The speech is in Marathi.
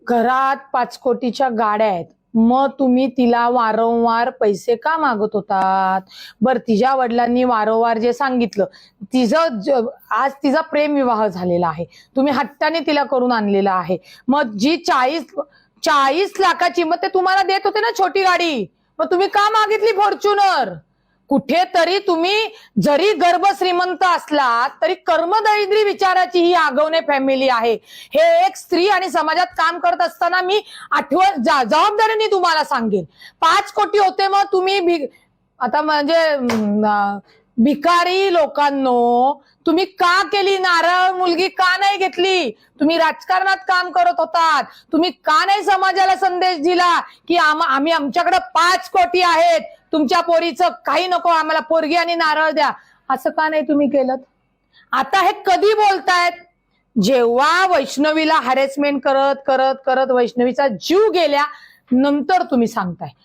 घरात 5 कोटीच्या गाड्या आहेत, मग तुम्ही तिला वारंवार पैसे का मागत होतात? बर, तिच्या वडिलांनी वारंवार जे सांगितलं, आज तिचा प्रेमविवाह झालेला आहे, तुम्ही हट्टाने तिला करून आणलेला आहे. मग जी 40 लाखाची मग ते तुम्हाला देत होते ना छोटी गाडी, मग तुम्ही का मागितली फॉर्च्युनर? कुठेतरी तुम्ही जरी गर्भ श्रीमंत असलात तरी कर्मदैत्री विचाराची ही आगवणे फॅमिली आहे. हे एक स्त्री आणि समाजात काम करत असताना मी जबाबदारीने तुम्हाला सांगेन. 5 कोटी होते, मग तुम्ही आता म्हणजे भिकारी लोकांनो, तुम्ही का केली नारळ मुलगी? का नाही घेतली? तुम्ही राजकारणात काम करत होतात, तुम्ही का नाही समाजाला संदेश दिला की आम्ही आमच्याकडे 5 कोटी आहेत, तुमच्या पोरीचं काही नको, आम्हाला पोरगी आणि नारळ द्या? असं का नाही तुम्ही केलं? आता हे कधी बोलतायत? जेव्हा वैष्णवीला हॅरेसमेंट करत करत करत वैष्णवीचा जीव गेल्या नंतर तुम्ही सांगताय.